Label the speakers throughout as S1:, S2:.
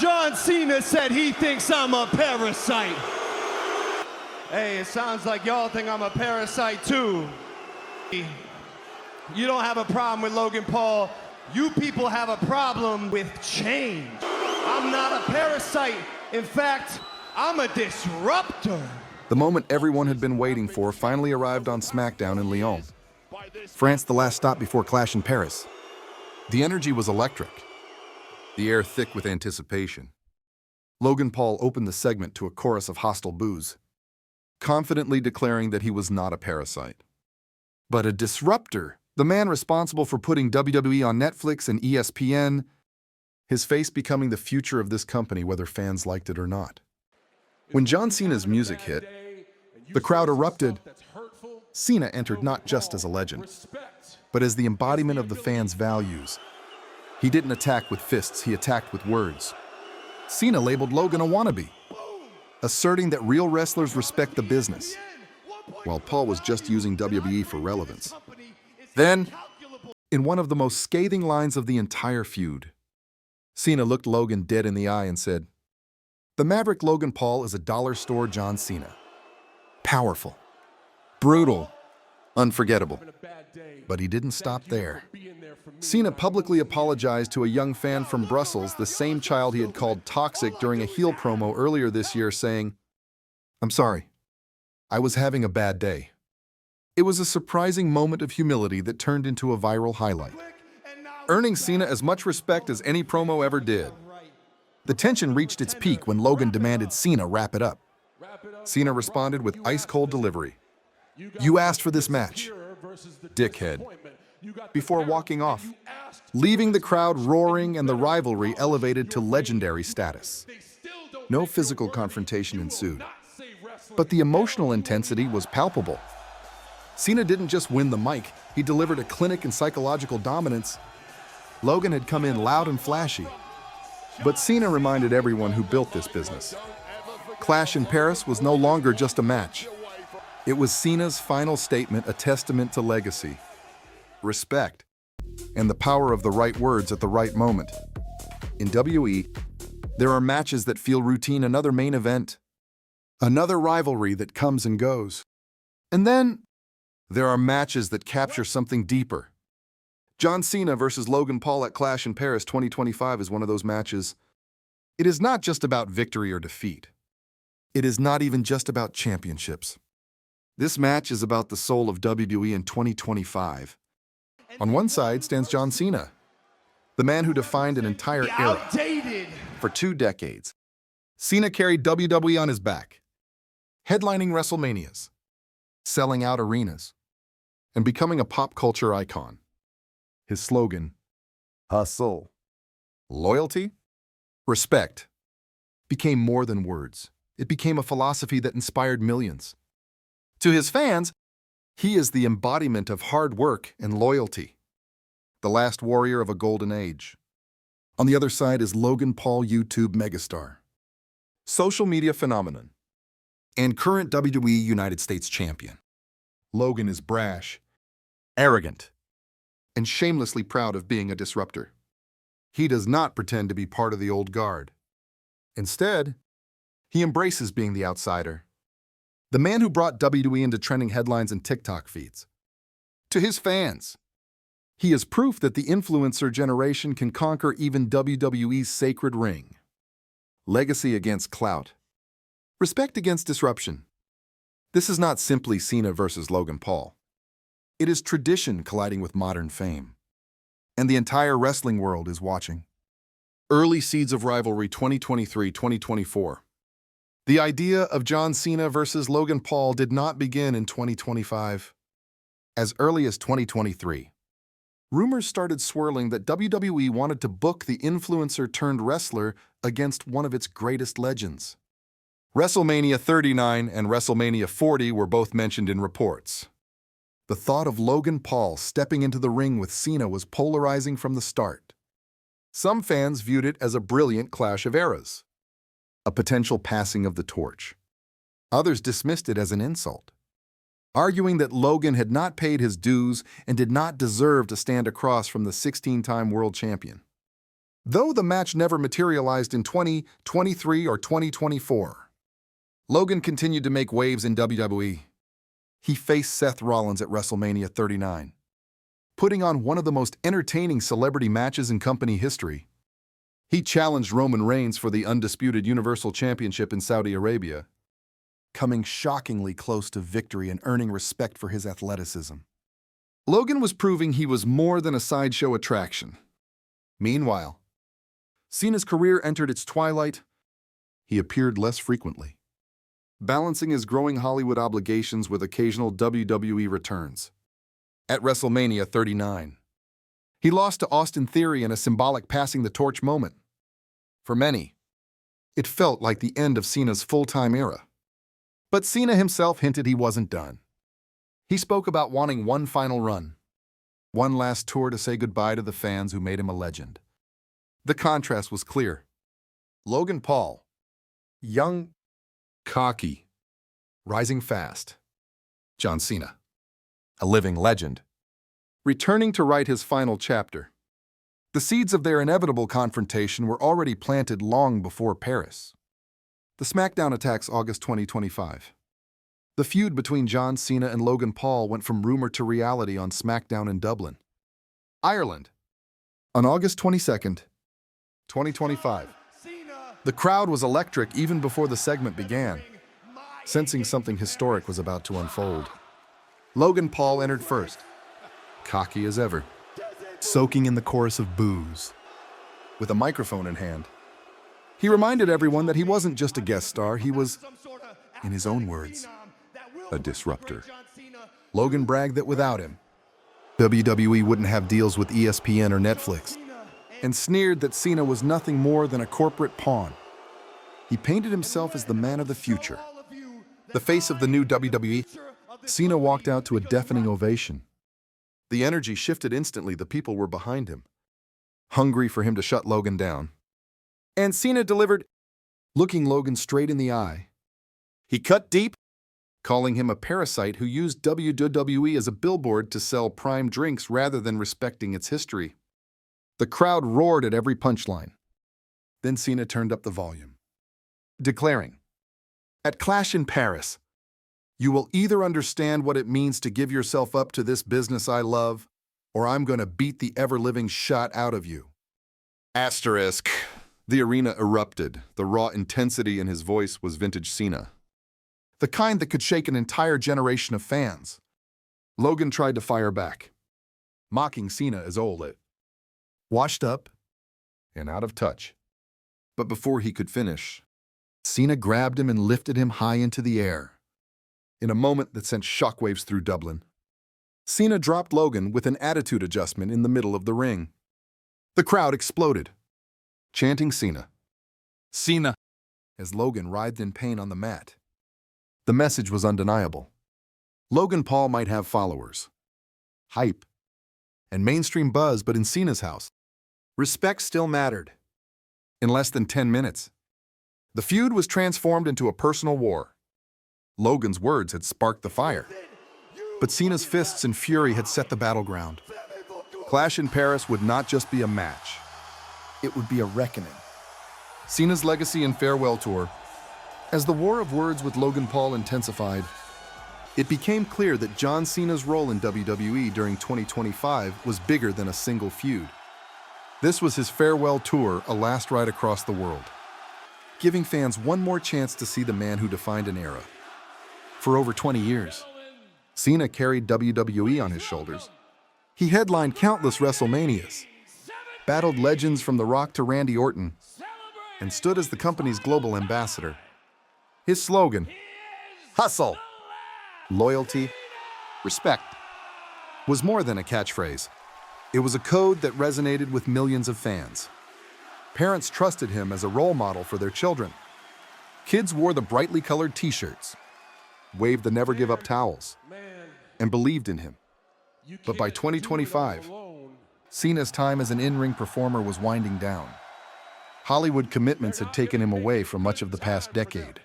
S1: John Cena said he thinks I'm a parasite. Hey, it sounds like y'all think I'm a parasite too. You don't have a problem with Logan Paul. You people have a problem with change. I'm not a parasite. In fact, I'm a disruptor.
S2: The moment everyone had been waiting for finally arrived on SmackDown in Lyon, France, the last stop before Clash in Paris. The energy was electric, the air thick with anticipation. Logan Paul opened the segment to a chorus of hostile boos, confidently declaring that he was not a parasite, but a disruptor, the man responsible for putting WWE on Netflix and ESPN, his face becoming the future of this company whether fans liked it or not. When John Cena's music hit, the crowd erupted. Cena entered not just as a legend, but as the embodiment of the fans' values. He didn't attack with fists, he attacked with words. Cena labeled Logan a wannabe, asserting that real wrestlers respect the business, while Paul was just using WWE for relevance. Then, in one of the most scathing lines of the entire feud, Cena looked Logan dead in the eye and said, "The Maverick Logan Paul is a dollar store John Cena. Powerful, brutal, unforgettable." But he didn't stop there. Cena publicly apologized to a young fan from Brussels, the same child he had called toxic during a heel promo earlier this year, saying, "I'm sorry. I was having a bad day." It was a surprising moment of humility that turned into a viral highlight, earning Cena as much respect as any promo ever did. The tension reached its peak when Logan demanded Cena wrap it up. Cena responded with ice-cold delivery. "You asked for this match, dickhead," before walking off, leaving the crowd roaring and the rivalry elevated to legendary status. No physical confrontation ensued, but the emotional intensity was palpable. Cena didn't just win the mic, he delivered a clinic in psychological dominance. Logan had come in loud and flashy, but Cena reminded everyone who built this business. Clash in Paris was no longer just a match. It was Cena's final statement, a testament to legacy, respect, and the power of the right words at the right moment. In WWE, there are matches that feel routine, another main event, another rivalry that comes and goes. And then there are matches that capture something deeper. John Cena versus Logan Paul at Clash in Paris 2025 is one of those matches. It is not just about victory or defeat. It is not even just about championships. This match is about the soul of WWE in 2025. On one side stands John Cena, the man who defined an entire era. For 2 decades, Cena carried WWE on his back, headlining WrestleManias, selling out arenas, and becoming a pop culture icon. His slogan, hustle, loyalty, respect, became more than words. It became a philosophy that inspired millions. To his fans, he is the embodiment of hard work and loyalty, the last warrior of a golden age. On the other side is Logan Paul, YouTube megastar, social media phenomenon, and current WWE United States champion. Logan is brash, arrogant, and shamelessly proud of being a disruptor. He does not pretend to be part of the old guard. Instead, he embraces being the outsider, the man who brought WWE into trending headlines and TikTok feeds. To his fans, he is proof that the influencer generation can conquer even WWE's sacred ring. Legacy against clout. Respect against disruption. This is not simply Cena versus Logan Paul. It is tradition colliding with modern fame. And the entire wrestling world is watching. Early seeds of rivalry 2023-2024. The idea of John Cena versus Logan Paul did not begin in 2025. As early as 2023, rumors started swirling that WWE wanted to book the influencer-turned-wrestler against one of its greatest legends. WrestleMania 39 and WrestleMania 40 were both mentioned in reports. The thought of Logan Paul stepping into the ring with Cena was polarizing from the start. Some fans viewed it as a brilliant clash of eras, a potential passing of the torch. Others dismissed it as an insult, arguing that Logan had not paid his dues and did not deserve to stand across from the 16-time world champion. though the match never materialized in 2023 or 2024. Logan continued to make waves in WWE. He faced Seth Rollins at WrestleMania 39, putting on one of the most entertaining celebrity matches in company history. He challenged Roman Reigns for the undisputed Universal Championship in Saudi Arabia, coming shockingly close to victory and earning respect for his athleticism. Logan was proving he was more than a sideshow attraction. Meanwhile, Cena's career entered its twilight. He appeared less frequently, balancing his growing Hollywood obligations with occasional WWE returns. At WrestleMania 39, he lost to Austin Theory in a symbolic passing the torch moment. For many, it felt like the end of Cena's full-time era. But Cena himself hinted he wasn't done. He spoke about wanting one final run, one last tour to say goodbye to the fans who made him a legend. The contrast was clear. Logan Paul, young, cocky, rising fast. John Cena, a living legend, returning to write his final chapter. The seeds of their inevitable confrontation were already planted long before Paris. The SmackDown attacks August 2025. The feud between John Cena and Logan Paul went from rumor to reality on SmackDown in Dublin, Ireland, on August 22nd, 2025. The crowd was electric even before the segment began, sensing something historic was about to unfold. Logan Paul entered first, cocky as ever, soaking in the chorus of boos. With a microphone in hand, he reminded everyone that he wasn't just a guest star, he was, in his own words, a disruptor. Logan bragged that without him, WWE wouldn't have deals with ESPN or Netflix, and sneered that Cena was nothing more than a corporate pawn. He painted himself as the man of the future, the face of the new WWE. Cena walked out to a deafening ovation. The energy shifted instantly. The people were behind him, hungry for him to shut Logan down. And Cena delivered, looking Logan straight in the eye. He cut deep, calling him a parasite who used WWE as a billboard to sell prime drinks rather than respecting its history. The crowd roared at every punchline. Then Cena turned up the volume, declaring, "At Clash in Paris, you will either understand what it means to give yourself up to this business I love, or I'm going to beat the ever-living shot out of you." Asterisk. The arena erupted. The raw intensity in his voice was vintage Cena, the kind that could shake an entire generation of fans. Logan tried to fire back, mocking Cena as old, washed up, and out of touch. But before he could finish, Cena grabbed him and lifted him high into the air. In a moment that sent shockwaves through Dublin, Cena dropped Logan with an attitude adjustment in the middle of the ring. The crowd exploded, chanting Cena, "Cena," as Logan writhed in pain on the mat. The message was undeniable. Logan Paul might have followers, hype, and mainstream buzz, but in Cena's house, respect still mattered. In less than 10 minutes, the feud was transformed into a personal war. Logan's words had sparked the fire, but Cena's fists and fury had set the battleground. Clash in Paris would not just be a match. It would be a reckoning. Cena's legacy and farewell tour. As the war of words with Logan Paul intensified, it became clear that John Cena's role in WWE during 2025 was bigger than a single feud. This was his farewell tour, a last ride across the world, giving fans one more chance to see the man who defined an era. For over 20 years, Cena carried WWE on his shoulders. He headlined countless WrestleManias, battled legends from The Rock to Randy Orton, and stood as the company's global ambassador. His slogan, hustle, loyalty, respect, was more than a catchphrase. It was a code that resonated with millions of fans. Parents trusted him as a role model for their children. Kids wore the brightly colored t-shirts, waved the never give up towels, and believed in him. But by 2025, Cena's time as an in-ring performer was winding down. Hollywood commitments had taken him away for much of the past decade,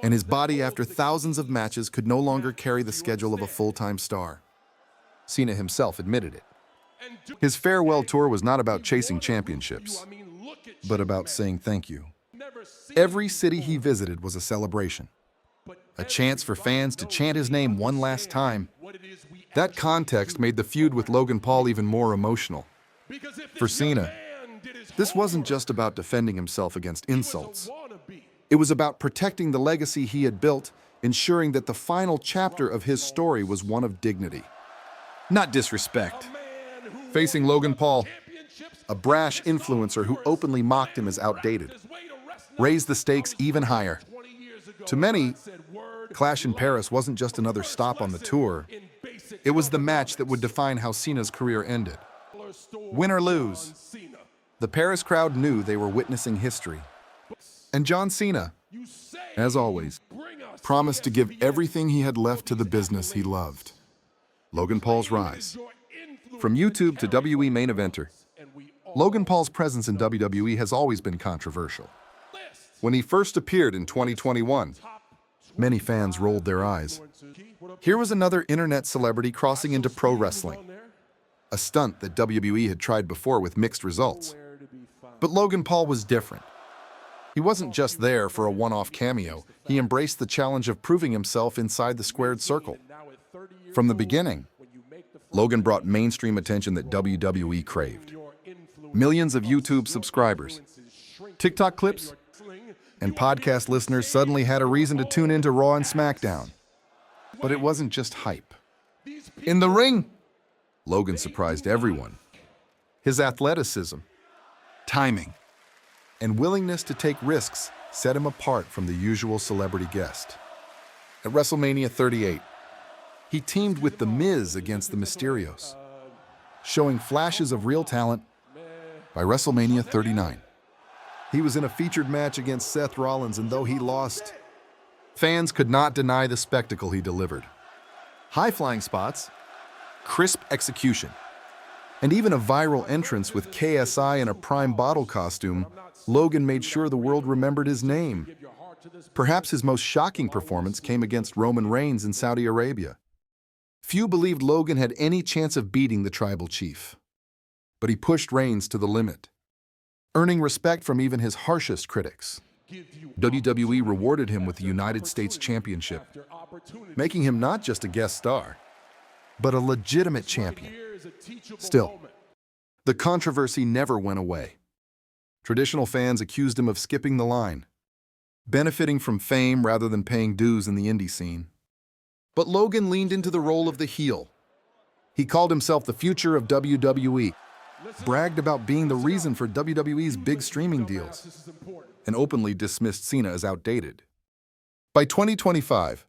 S2: and his body, after thousands of matches, could no longer carry the schedule of a full-time star. Cena himself admitted it. His farewell tour was not about chasing championships, but about saying thank you. Every city he visited was a celebration, a chance for fans to chant his name one last time. That context made the feud with Logan Paul even more emotional. For Cena, this wasn't just about defending himself against insults. It was about protecting the legacy he had built, ensuring that the final chapter of his story was one of dignity, not disrespect. Facing Logan Paul, a brash influencer who openly mocked him as outdated, raised the stakes even higher. To many, Clash in Paris wasn't just another stop on the tour. It was the match that would define how Cena's career ended. Win or lose, the Paris crowd knew they were witnessing history. And John Cena, as always, promised to give everything he had left to the business he loved. Logan Paul's rise. From YouTube to WWE main eventer, Logan Paul's presence in WWE has always been controversial. When he first appeared in 2021, many fans rolled their eyes. Here was another internet celebrity crossing into pro wrestling, a stunt that WWE had tried before with mixed results. But Logan Paul was different. He wasn't just there for a one-off cameo. He embraced the challenge of proving himself inside the squared circle. From the beginning, Logan brought mainstream attention that WWE craved. Millions of YouTube subscribers, TikTok clips, and podcast listeners suddenly had a reason to tune into Raw and SmackDown. But it wasn't just hype. In the ring, Logan surprised everyone. His athleticism, timing, and willingness to take risks set him apart from the usual celebrity guest. At WrestleMania 38, he teamed with The Miz against the Mysterios, showing flashes of real talent. By WrestleMania 39, he was in a featured match against Seth Rollins, and though he lost, fans could not deny the spectacle he delivered. High-flying spots, crisp execution, and even a viral entrance with KSI in a Prime Bottle costume, Logan made sure the world remembered his name. Perhaps his most shocking performance came against Roman Reigns in Saudi Arabia. Few believed Logan had any chance of beating the tribal chief, but he pushed Reigns to the limit, earning respect from even his harshest critics. WWE rewarded him with the United States Championship, making him not just a guest star, but a legitimate champion. Still, the controversy never went away. Traditional fans accused him of skipping the line, benefiting from fame rather than paying dues in the indie scene. But Logan leaned into the role of the heel. He called himself the future of WWE, bragged about being the reason for WWE's big streaming deals, and openly dismissed Cena as outdated. By 2025,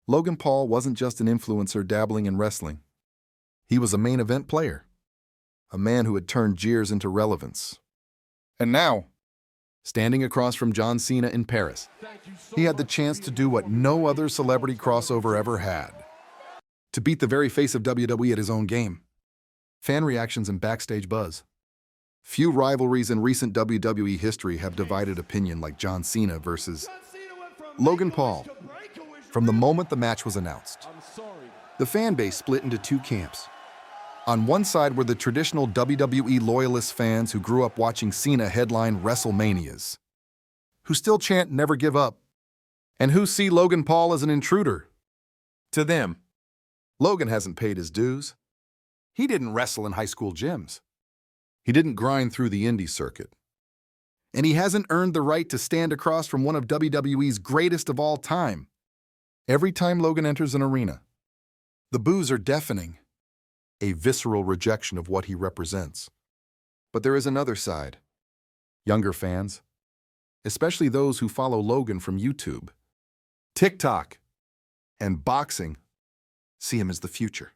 S2: Logan Paul wasn't just an influencer dabbling in wrestling. He was a main event player, a man who had turned jeers into relevance. And now, standing across from John Cena in Paris, he had the chance to do what no other celebrity crossover ever had: to beat the very face of WWE at his own game. Fan reactions and backstage buzz. Few rivalries in recent WWE history have divided opinion like John Cena versus Logan Paul. From the moment the match was announced, the fan base split into two camps. On one side were the traditional WWE loyalist fans who grew up watching Cena headline WrestleManias, who still chant "Never give up," and who see Logan Paul as an intruder. To them, Logan hasn't paid his dues. He didn't wrestle in high school gyms. He didn't grind through the indie circuit. And he hasn't earned the right to stand across from one of WWE's greatest of all time. Every time Logan enters an arena, the boos are deafening, a visceral rejection of what he represents. But there is another side. Younger fans, especially those who follow Logan from YouTube, TikTok, and boxing, see him as the future.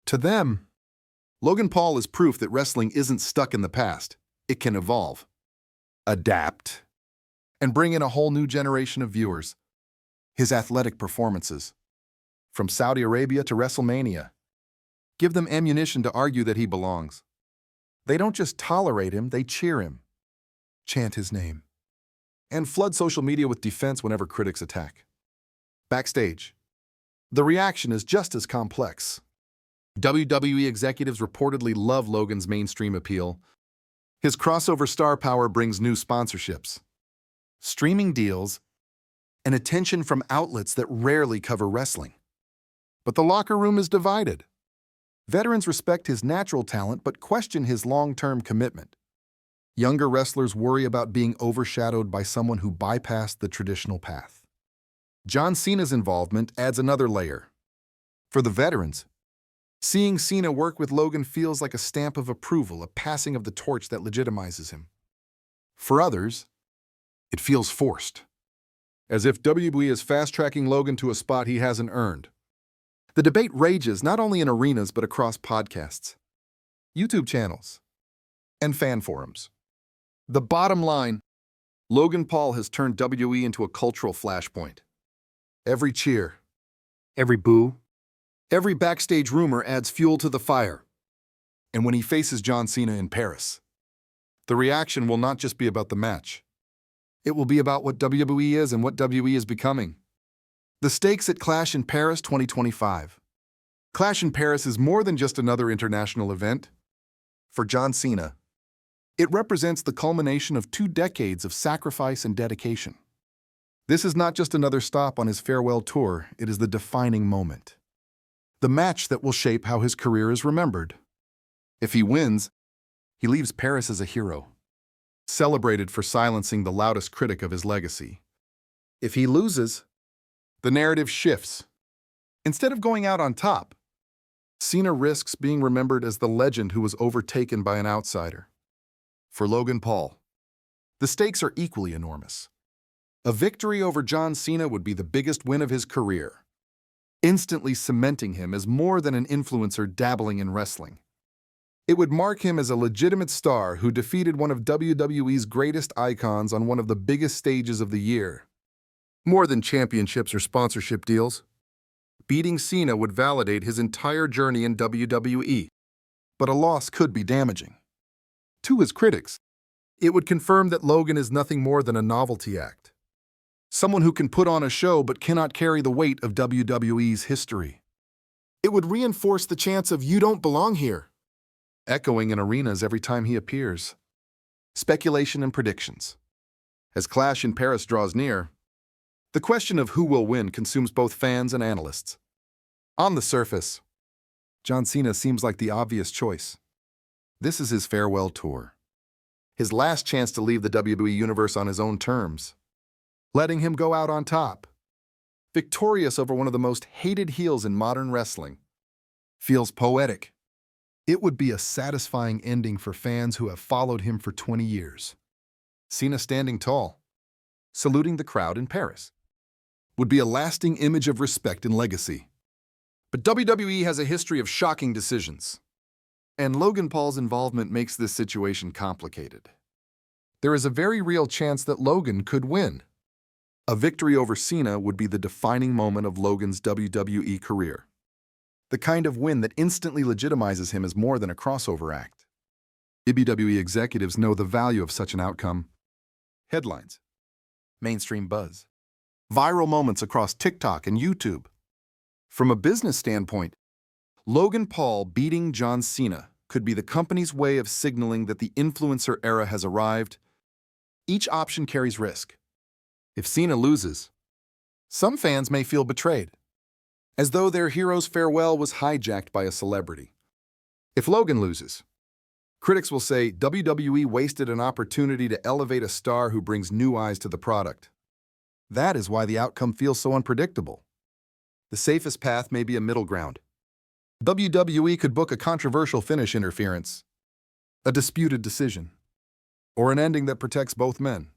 S2: To them, Logan Paul is proof that wrestling isn't stuck in the past. It can evolve, adapt, and bring in a whole new generation of viewers. His athletic performances, from Saudi Arabia to WrestleMania, give them ammunition to argue that he belongs. They don't just tolerate him, they cheer him, chant his name, and flood social media with defense whenever critics attack. Backstage, the reaction is just as complex. WWE executives reportedly love Logan's mainstream appeal. His crossover star power brings new sponsorships, streaming deals, and attention from outlets that rarely cover wrestling. But the locker room is divided. Veterans respect his natural talent but question his long-term commitment. Younger wrestlers worry about being overshadowed by someone who bypassed the traditional path. John Cena's involvement adds another layer. For the veterans, seeing Cena work with Logan feels like a stamp of approval, a passing of the torch that legitimizes him. For others, it feels forced, as if WWE is fast-tracking Logan to a spot he hasn't earned. The debate rages not only in arenas but across podcasts, YouTube channels, and fan forums. The bottom line, Logan Paul has turned WWE into a cultural flashpoint. Every cheer, every boo, every backstage rumor adds fuel to the fire. And when he faces John Cena in Paris, the reaction will not just be about the match. It will be about what WWE is and what WWE is becoming. The stakes at Clash in Paris 2025. Clash in Paris is more than just another international event. For John Cena, it represents the culmination of 2 decades of sacrifice and dedication. This is not just another stop on his farewell tour, it is the defining moment. The match that will shape how his career is remembered. If he wins, he leaves Paris as a hero, celebrated for silencing the loudest critic of his legacy. If he loses, the narrative shifts. Instead of going out on top, Cena risks being remembered as the legend who was overtaken by an outsider. For Logan Paul, the stakes are equally enormous. A victory over John Cena would be the biggest win of his career, instantly cementing him as more than an influencer dabbling in wrestling. It would mark him as a legitimate star who defeated one of WWE's greatest icons on one of the biggest stages of the year. More than championships or sponsorship deals, beating Cena would validate his entire journey in WWE. But a loss could be damaging. To his critics, it would confirm that Logan is nothing more than a novelty act. Someone who can put on a show but cannot carry the weight of WWE's history. It would reinforce the chants of "You don't belong here," echoing in arenas every time he appears. Speculation and predictions. As Clash in Paris draws near, the question of who will win consumes both fans and analysts. On the surface, John Cena seems like the obvious choice. This is his farewell tour, his last chance to leave the WWE Universe on his own terms, letting him go out on top, victorious over one of the most hated heels in modern wrestling. Feels poetic. It would be a satisfying ending for fans who have followed him for 20 years. Cena standing tall, saluting the crowd in Paris, would be a lasting image of respect and legacy. But WWE has a history of shocking decisions, and Logan Paul's involvement makes this situation complicated. There is a very real chance that Logan could win. A victory over Cena would be the defining moment of Logan's WWE career. The kind of win that instantly legitimizes him as more than a crossover act. WWE executives know the value of such an outcome. Headlines, mainstream buzz, viral moments across TikTok and YouTube. From a business standpoint, Logan Paul beating John Cena could be the company's way of signaling that the influencer era has arrived. Each option carries risk. If Cena loses, some fans may feel betrayed, as though their hero's farewell was hijacked by a celebrity. If Logan loses, critics will say WWE wasted an opportunity to elevate a star who brings new eyes to the product. That is why the outcome feels so unpredictable. The safest path may be a middle ground. WWE could book a controversial finish interference, a disputed decision, or an ending that protects both men.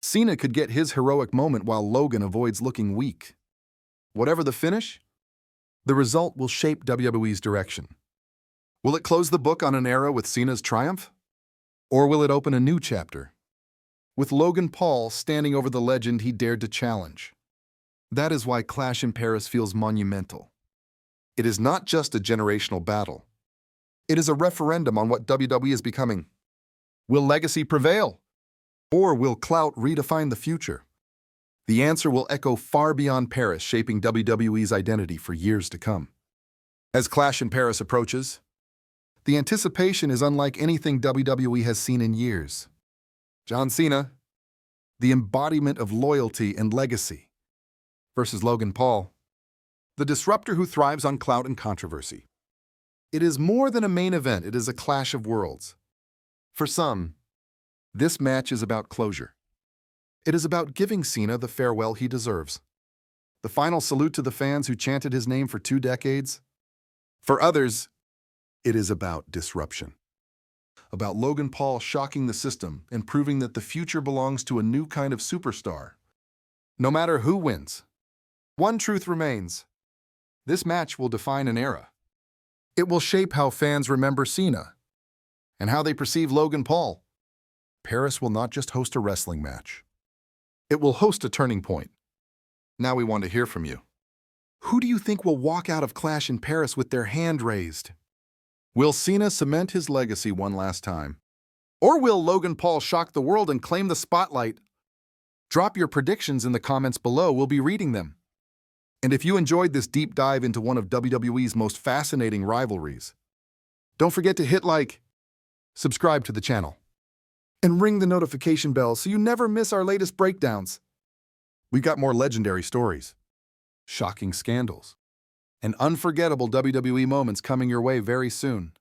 S2: Cena could get his heroic moment while Logan avoids looking weak. Whatever the finish, the result will shape WWE's direction. Will it close the book on an era with Cena's triumph? Or will it open a new chapter, with Logan Paul standing over the legend he dared to challenge? That is why Clash in Paris feels monumental. It is not just a generational battle. It is a referendum on what WWE is becoming. Will legacy prevail? Or will clout redefine the future? The answer will echo far beyond Paris, shaping WWE's identity for years to come. As Clash in Paris approaches, the anticipation is unlike anything WWE has seen in years. John Cena, the embodiment of loyalty and legacy, versus Logan Paul, the disruptor who thrives on clout and controversy. It is more than a main event, it is a clash of worlds. For some, this match is about closure. It is about giving Cena the farewell he deserves. The final salute to the fans who chanted his name for 2 decades. For others, it is about disruption. About Logan Paul shocking the system and proving that the future belongs to a new kind of superstar. No matter who wins, one truth remains. This match will define an era. It will shape how fans remember Cena and how they perceive Logan Paul. Paris will not just host a wrestling match. It will host a turning point. Now we want to hear from you. Who do you think will walk out of Clash in Paris with their hand raised? Will Cena cement his legacy one last time? Or will Logan Paul shock the world and claim the spotlight? Drop your predictions in the comments below, we'll be reading them. And if you enjoyed this deep dive into one of WWE's most fascinating rivalries, don't forget to hit like, subscribe to the channel, and ring the notification bell so you never miss our latest breakdowns. We've got more legendary stories, shocking scandals, and unforgettable WWE moments coming your way very soon.